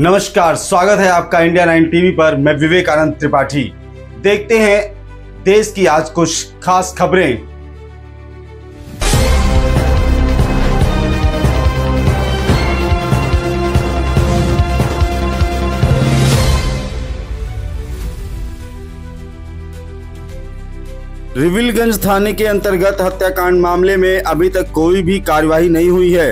नमस्कार, स्वागत है आपका इंडिया 9 टीवी पर। मैं विवेकानंद त्रिपाठी। देखते हैं देश की आज कुछ खास खबरें। रिविलगंज थाने के अंतर्गत हत्याकांड मामले में अभी तक कोई भी कार्यवाही नहीं हुई है।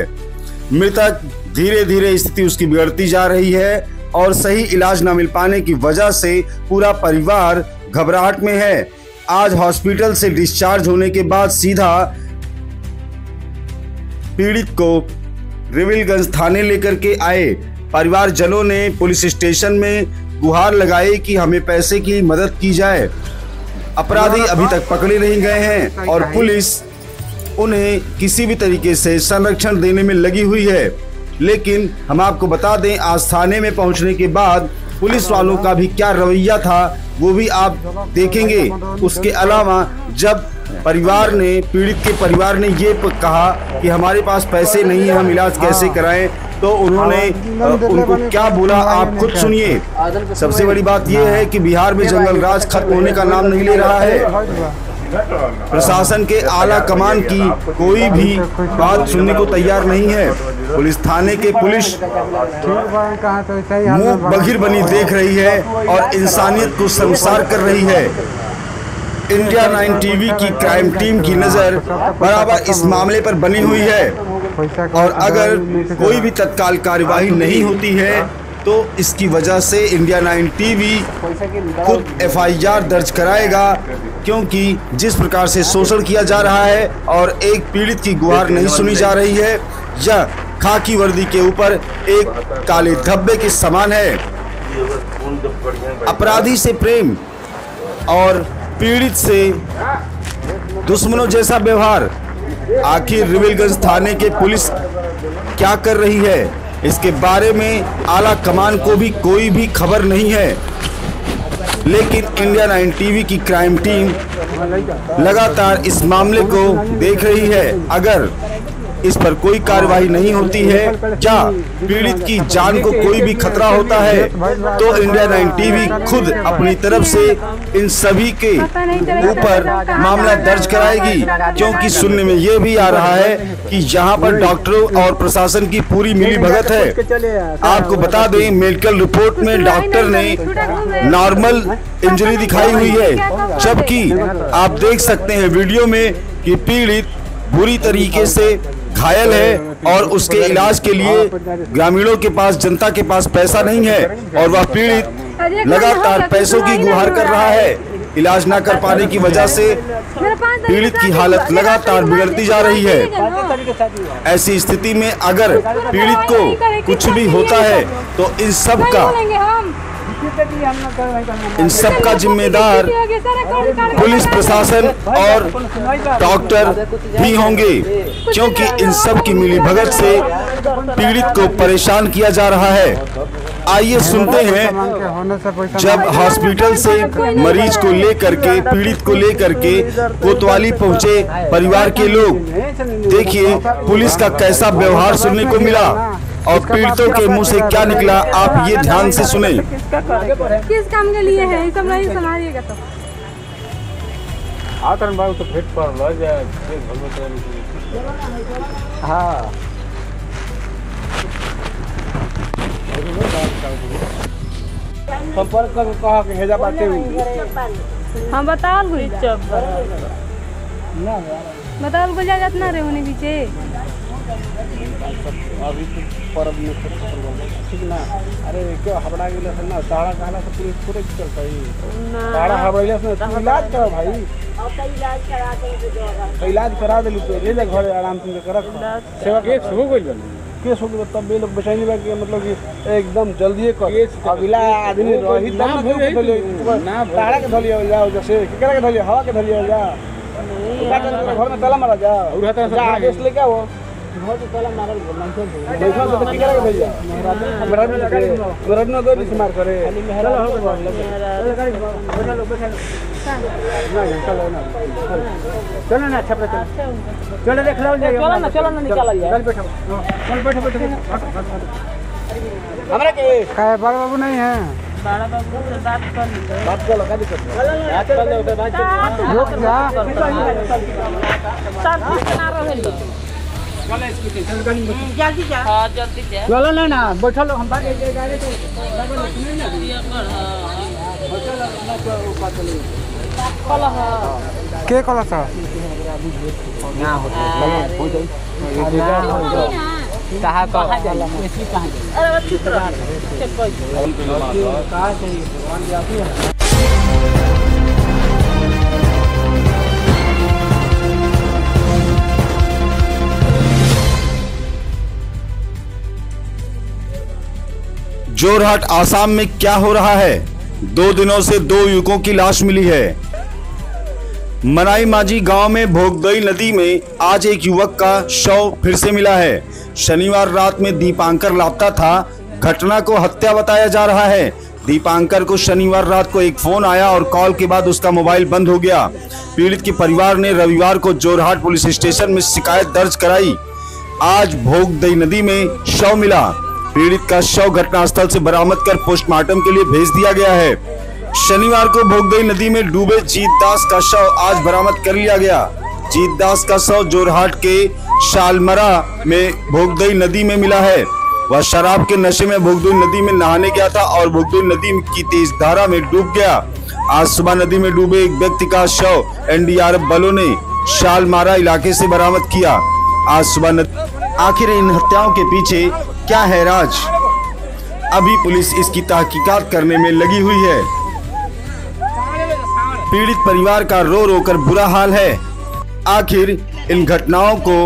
मृतक धीरे धीरे स्थिति उसकी बिगड़ती जा रही है और सही इलाज न मिल पाने की वजह से पूरा परिवार घबराहट में है। आज हॉस्पिटल से डिस्चार्ज होने के बाद सीधा पीड़ित को रिविलगंज थाने लेकर के आए। परिवारजनों ने पुलिस स्टेशन में गुहार लगाई कि हमें पैसे की मदद की जाए। अपराधी अभी तक पकड़े नहीं गए हैं और पुलिस उन्हें किसी भी तरीके से संरक्षण देने में लगी हुई है। लेकिन हम आपको बता दें, आज थाने में पहुंचने के बाद पुलिस वालों का भी क्या रवैया था वो भी आप देखेंगे। उसके अलावा जब पीड़ित के परिवार ने ये कहा कि हमारे पास पैसे नहीं है, हम इलाज कैसे कराएं, तो उन्होंने उनको क्या बोला आप खुद सुनिए। सबसे बड़ी बात यह है कि बिहार में जंगल राज खत्म होने का नाम नहीं ले रहा है। प्रशासन के आला कमान की कोई भी बात सुनने को तैयार नहीं है। पुलिस थाने के पुलिस मुंह बधिर बनी देख रही है और इंसानियत को शर्मसार कर रही है। इंडिया 9 टीवी की क्राइम टीम की नजर बराबर इस मामले पर बनी हुई है और अगर कोई भी तत्काल कार्यवाही नहीं होती है तो इसकी वजह से इंडिया 9 टीवी खुद FIR दर्ज कराएगा, क्योंकि जिस प्रकार से शोषण किया जा रहा है और एक पीड़ित की गुहार नहीं सुनी जा रही है, यह खाकी वर्दी के ऊपर एक काले धब्बे के समान है। अपराधी से प्रेम और पीड़ित से दुश्मनों जैसा व्यवहार, आखिर रिविलगंज थाने के पुलिस क्या कर रही है, इसके बारे में आला कमान को भी कोई भी खबर नहीं है। लेकिन इंडिया 9 टीवी की क्राइम टीम लगातार इस मामले को देख रही है। अगर इस पर कोई कार्रवाई नहीं होती है या पीड़ित की जान को कोई भी खतरा होता है तो इंडिया 9 टीवी खुद अपनी तरफ से इन सभी के ऊपर मामला दर्ज कराएगी, क्योंकि सुनने में ये भी आ रहा है कि यहाँ पर डॉक्टरों और प्रशासन की पूरी मिलीभगत है। आपको बता दें, मेडिकल रिपोर्ट में डॉक्टर ने नॉर्मल इंजरी दिखाई हुई है, जबकि आप देख सकते हैं वीडियो में कि पीड़ित बुरी तरीके से घायल है और उसके इलाज के लिए ग्रामीणों के पास, जनता के पास पैसा नहीं है और वह पीड़ित लगातार पैसों की गुहार कर रहा है। इलाज न कर पाने की वजह से पीड़ित की हालत लगातार बिगड़ती जा रही है। ऐसी स्थिति में अगर पीड़ित को कुछ भी होता है तो इन सब का जिम्मेदार पुलिस प्रशासन और डॉक्टर भी होंगे, क्योंकि इन सब की मिलीभगत से पीड़ित को परेशान किया जा रहा है। आइए सुनते हैं, जब हॉस्पिटल से मरीज को लेकर के, पीड़ित को लेकर के कोतवाली पहुंचे परिवार के लोग, देखिए पुलिस का कैसा व्यवहार सुनने को मिला और पीड़ितों के मुंह से क्या निकला, आप ये ध्यान से सुने। किस काम के लिए है, सब नहीं संभालिएगा तो आतन बाबू तो पेट पर लग जाए। हाँ संपर्क कर कहा कि हेजा बातें हम बताओ को जा जात ना रे होने पीछे अभी पर ठीक ना। अरे क्यों हबड़ा गेल ना, ताड़ा कहला से पुलिस पूरे चलता है। ताड़ा हबड़ैला से इलाज करो भाई, इलाज करा देली तो ले जा घर आराम से करत सेवा के हो गइल केस हो गइल। तब ये लोग बचाई बा के मतलब कि एकदम जल्दी कर अगला आदमी रही तब ना ताड़ा के धलिया जाओ, जैसे केकरा के धलिया, हवा के धलिया जा, घर में ताला मारा जा और जा केस लेके आओ। बहुत ताला मारल देखो तो केकरा के धलिया मेरा दो मार करे चलो ना, अच्छा चलो देख लो, चलो ना निकाल, चल बैठो, चल बैठो। हमरा के काय बड़ा बाबू नहीं है। बड़ा बाबू से बात कर लो। बात कर लो, क्या दिक्कत है? बात कर लो, बात रुक जा। सब कुछ ना रहे लो। जल्दी जा। हां जल्दी जा। चलो ना बैठो लो, हम बात एक गाड़ी तो के कला था ना हो जाए कहा कहा ऐसी कहां अरे अच्छी तरह चेक कर कहां से भगवान जाती है। जोरहाट आसाम में क्या हो रहा है? 2 दिनों से 2 युवकों की लाश मिली है। मनाई माजी गांव में भोगदई नदी में आज एक युवक का शव फिर से मिला है। शनिवार रात में दीपांकर लापता था। घटना को हत्या बताया जा रहा है। दीपांकर को शनिवार रात को एक फोन आया और कॉल के बाद उसका मोबाइल बंद हो गया। पीड़ित के परिवार ने रविवार को जोरहाट पुलिस स्टेशन में शिकायत दर्ज कराई। आज भोगदई नदी में शव मिला। पीड़ित का शव घटनास्थल से बरामद कर पोस्टमार्टम के लिए भेज दिया गया है। शनिवार को भोगदई नदी में डूबे जीतदास का शव आज बरामद कर लिया गया। जीतदास का शव जोरहाट के शालमरा में भोगदई नदी में मिला है। वह शराब के नशे में भोगदई नदी में नहाने गया था और भोगदई नदी की तेज धारा में डूब गया। आज सुबह नदी में डूबे एक व्यक्ति का शव एनडीआरएफ बलों ने शालमारा इलाके से बरामद किया। आज सुबह आखिर इन हत्याओं के पीछे क्या है राज? अभी पुलिस इसकी तहकीकात करने में लगी हुई है। पीड़ित परिवार का रो रो कर बुरा हाल है। आखिर इन घटनाओं को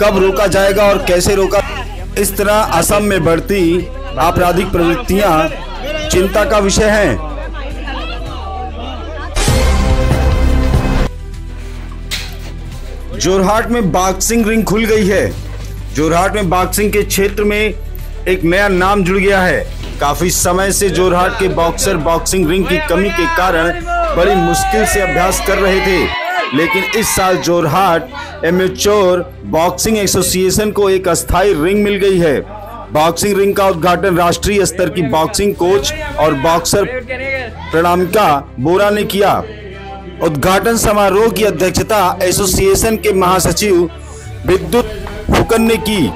कब रोका जाएगा और कैसे रोका? इस तरह असम में बढ़ती आपराधिक प्रवृत्तियां चिंता का विषय हैं। जोरहाट में बॉक्सिंग रिंग खुल गई है। जोरहाट में बॉक्सिंग के क्षेत्र में एक नया नाम जुड़ गया है। काफी समय से जोरहाट के बॉक्सर बॉक्सिंग रिंग की कमी के कारण बड़ी मुश्किल से अभ्यास कर रहे थे, लेकिन इस साल जोरहाट एमेच्योर बॉक्सिंग एसोसिएशन को एक अस्थायी रिंग मिल गई है। बॉक्सिंग रिंग का उद्घाटन राष्ट्रीय स्तर की बॉक्सिंग कोच और बॉक्सर प्रणामिका बोरा ने किया। उद्घाटन समारोह की अध्यक्षता एसोसिएशन के महासचिव विद्युत फुकन ने की।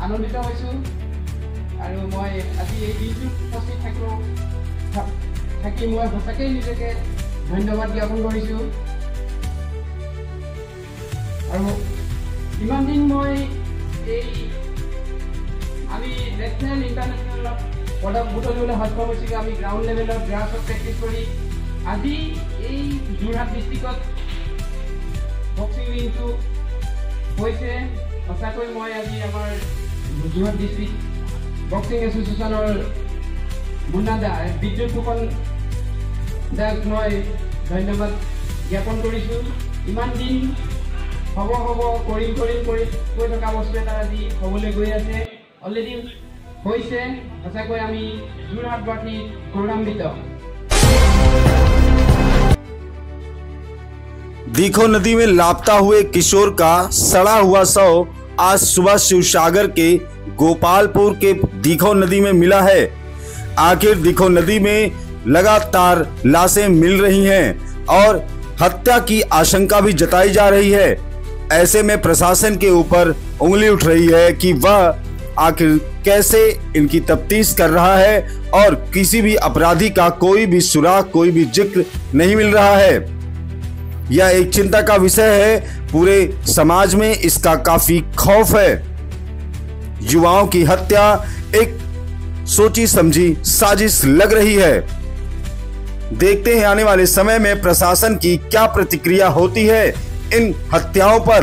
আনন্দিত হৈছো আৰু মই আজি এই দিনটো উপস্থিত থাকি মই সঁচাকৈ নিজকে ধন্যবাদ জ্ঞাপন কৰিছোঁ। আৰু ইমান দিন মই এই আমি নেশ্যনেল ইণ্টাৰনেশ্যনেল পদক বুটলিবলৈ সক্ষম হৈছিলোঁ। আমি গ্ৰাউণ্ড লেভেলত গ্ৰাছত প্ৰেক্টিছ কৰি আজি এই যোৰহাট ডিষ্ট্ৰিক্টত বক্সিং ৰিংটো হৈছে। সঁচাকৈ মই আজি আমাৰ যোৰহাট ডিষ্ট্ৰিক্ট বক্সিং এছ'চিয়েশ্যনৰ মুন্নাদা বিদ্যুৎ ফুকন দাক মই ধন্যবাদ জ্ঞাপন কৰিছোঁ। ইমান দিন হ'ব কৰিম কৈ থকা বস্তু এটা আজি হ'বলৈ গৈ আছে, অলৰেডি হৈছে। সঁচাকৈ আমি যোৰহাটবাসী গৌৰৱান্বিত। दीखो नदी में लापता हुए किशोर का सड़ा हुआ शव आज सुबह शिवसागर के गोपालपुर के दीखो नदी में मिला है। आखिर दीखो नदी में लगातार लाशें मिल रही हैं और हत्या की आशंका भी जताई जा रही है। ऐसे में प्रशासन के ऊपर उंगली उठ रही है कि वह आखिर कैसे इनकी तफ्तीश कर रहा है और किसी भी अपराधी का कोई भी सुराग, कोई भी जिक्र नहीं मिल रहा है। यह एक चिंता का विषय है। पूरे समाज में इसका काफी खौफ है। युवाओं की हत्या एक सोची समझी साजिश लग रही है। देखते हैं आने वाले समय में प्रशासन की क्या प्रतिक्रिया होती है इन हत्याओं पर।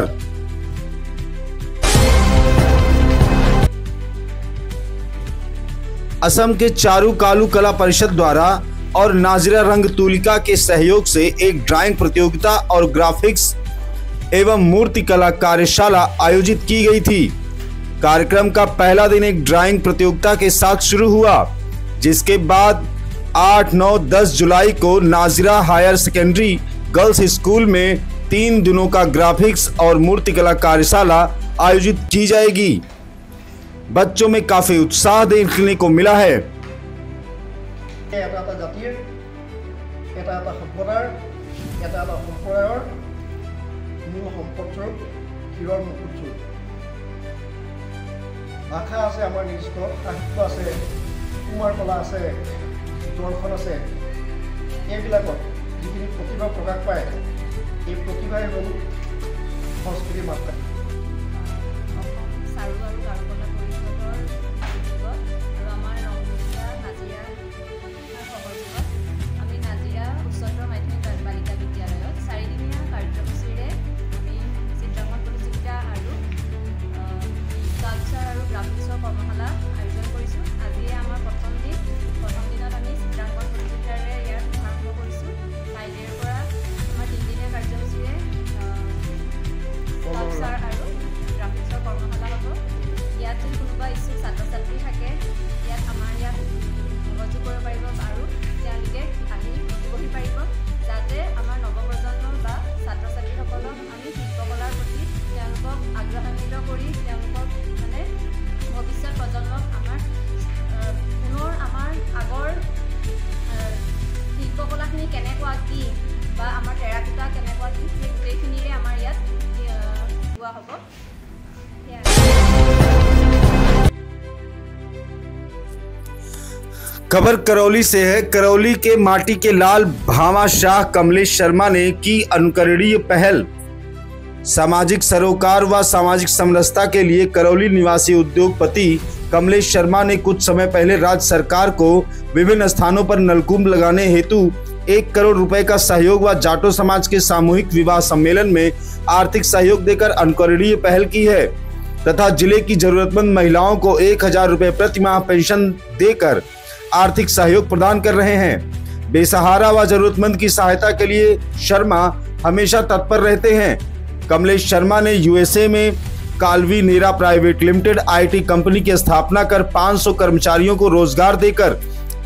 असम के चारू कालू कला परिषद द्वारा और नाजिरा रंग तुलिका के सहयोग से एक ड्राइंग प्रतियोगिता और ग्राफिक्स एवं मूर्तिकला कार्यशाला आयोजित की गई थी। कार्यक्रम का पहला दिन एक ड्राइंग प्रतियोगिता के साथ शुरू हुआ, जिसके बाद 8, 9, 10 जुलाई को Nazira higher secondary girls school में 3 दिनों का ग्राफिक्स और मूर्तिकला कार्यशाला आयोजित की जाएगी। बच्चों में काफी उत्साह देखने को मिला है। ভাষা আছে, আমাৰ নিৰ্দিষ্ট সাহিত্য আছে, কুমাৰ কলা আছে, দৰ্শন আছে। এইবিলাকত যিখিনি প্ৰতিভা প্ৰকাশ পায়, এই প্ৰতিভাই হ'ল সংস্কৃতিৰ মাত্ৰা। কৰ্মশালা আয়োজন কৰিছোঁ। আজি আমাৰ প্ৰথম দিনত আমি চিত্ৰাংকন প্ৰতিযোগিতাৰে ইয়াত আৰম্ভ কৰিছোঁ। কাইলৈৰ পৰা আমাৰ 3 দিনীয়া কাৰ্যসূচীৰে স্কাল্পচাৰ আৰু গ্ৰাফিক্সৰ কৰ্মশালা হ'ব। ইয়াত যদি কোনোবা ইচ্ছুক ছাত্ৰ ছাত্ৰী থাকে, ইয়াত আমাৰ ইয়াত যোগাযোগ কৰিব পাৰিব আৰু তেওঁলোকে আহি বহি পাৰিব, যাতে আমাৰ নৱপ্ৰজন্ম বা ছাত্ৰ ছাত্ৰীসকলক আমি শিল্পকলাৰ প্ৰতি তেওঁলোকক আগ্ৰহান্বিত কৰি তেওঁলোকক মানে ভৱিষ্যত প্ৰজন্মক আমাৰ পুনৰ আমাৰ আগৰ শিল্পকলাখিনি কেনেকুৱা কি বা আমাৰ টেৰাকোটা কেনেকুৱা কি, সেই গোটেইখিনিৰে আমাৰ ইয়াত হোৱা হ'ব। खबर करौली से है। करौली के माटी के लाल भामा शाह कमलेश शर्मा ने की अनुकरणीय पहल। सामाजिक सरोकार व सामाजिक समरसता के लिए करौली निवासी उद्योगपति कमलेश शर्मा ने कुछ समय पहले राज्य सरकार को विभिन्न स्थानों पर नलकूप लगाने हेतु 1 करोड़ रुपए का सहयोग व जाटो समाज के सामूहिक विवाह सम्मेलन में आर्थिक सहयोग देकर अनुकरणीय पहल की है तथा जिले की जरूरतमंद महिलाओं को 1000 रुपए प्रति माह पेंशन देकर आर्थिक सहयोग प्रदान कर रहे हैं। बेसहारा व जरूरतमंद की सहायता के लिए शर्मा हमेशा तत्पर रहते हैं। कमलेश शर्मा ने यूएसए में कालवी नेरा प्राइवेट लिमिटेड आईटी कंपनी की स्थापना कर 500 कर्मचारियों को रोजगार देकर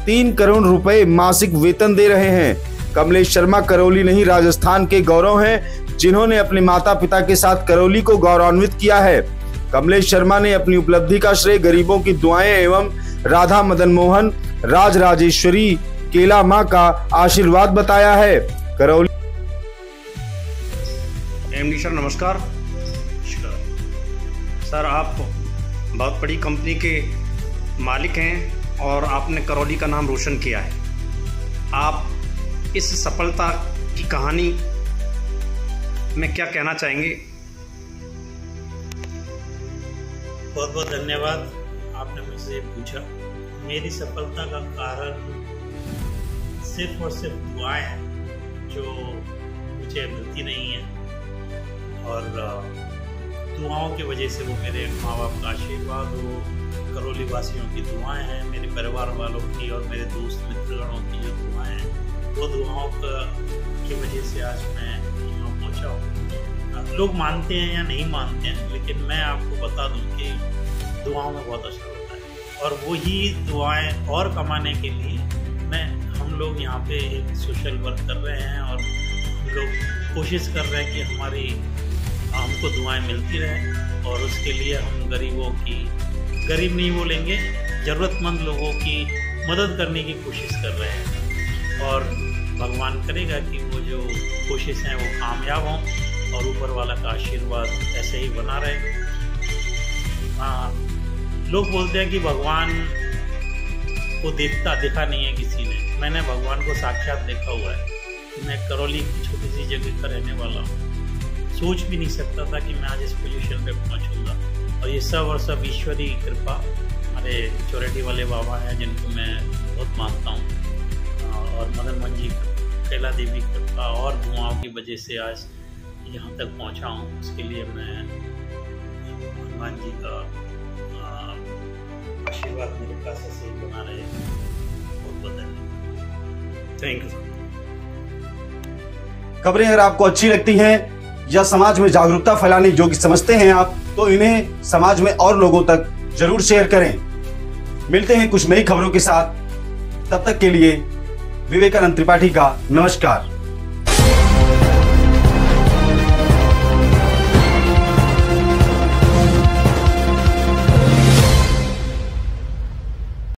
3 करोड़ रुपए मासिक वेतन दे रहे हैं। कमलेश शर्मा करौली नहीं राजस्थान के गौरव हैं, जिन्होंने अपने माता पिता के साथ करौली को गौरवान्वित किया है। कमलेश शर्मा ने अपनी उपलब्धि का श्रेय गरीबों की दुआएं एवं राधा मदन मोहन राज राजेश्वरी केला माँ का आशीर्वाद बताया है। करौली एमडी सर नमस्कार। सर आप बहुत बड़ी कंपनी के मालिक हैं और आपने करौली का नाम रोशन किया है। आप इस सफलता की कहानी में क्या कहना चाहेंगे? बहुत बहुत धन्यवाद, आपने मुझसे पूछा। मेरी सफलता का कारण सिर्फ और सिर्फ दुआएं हैं जो मुझे मिलती नहीं हैं, और दुआओं की वजह से वो मेरे माँ बाप का आशीर्वाद हो, करौली वासियों की दुआएं हैं, मेरे परिवार वालों की और मेरे दोस्त मित्रगणों की जो दुआएं हैं, वो दुआओं की वजह से आज मैं यहाँ पहुँचा हूँ। लोग मानते हैं या नहीं मानते हैं, लेकिन मैं आपको बता दूँ कि दुआओं में बहुत असर होता है, और वही दुआएं और कमाने के लिए हम लोग यहाँ पे एक सोशल वर्क कर रहे हैं, और हम लोग कोशिश कर रहे हैं कि हमको दुआएं मिलती रहें, और उसके लिए हम गरीबों की, गरीब नहीं बोलेंगे, ज़रूरतमंद लोगों की मदद करने की कोशिश कर रहे हैं। और भगवान करेगा कि वो जो कोशिश हैं वो कामयाब हों, और ऊपर वाला का आशीर्वाद ऐसे ही बना रहे। लोग बोलते हैं कि भगवान को देखा नहीं है किसी ने। मैंने भगवान को साक्षात देखा हुआ है। मैं करौली की छोटी सी जगह का रहने वाला हूँ। सोच भी नहीं सकता था कि मैं आज इस पोजीशन पे पहुँचूँगा, और ये सब और सब ईश्वरी कृपा। हमारे चौराठी वाले बाबा हैं जिनको मैं बहुत मानता हूँ, और मदन मोहन जी, कैला देवी कृपा और दुआओं की वजह से आज यहाँ तक पहुँचा हूँ। उसके लिए मैं हनुमान जी का आशीर्वाद मेरे पास ऐसे ही बना रहे। बहुत बहुत धन्यवाद। Thank you. खबरें अगर आपको अच्छी लगती हैं या समाज में जागरूकता फैलाने योग्य समझते हैं आप, तो इन्हें समाज में और लोगों तक जरूर शेयर करें। मिलते हैं कुछ नई खबरों के साथ, तब तक के लिए विवेकानंद त्रिपाठी का नमस्कार।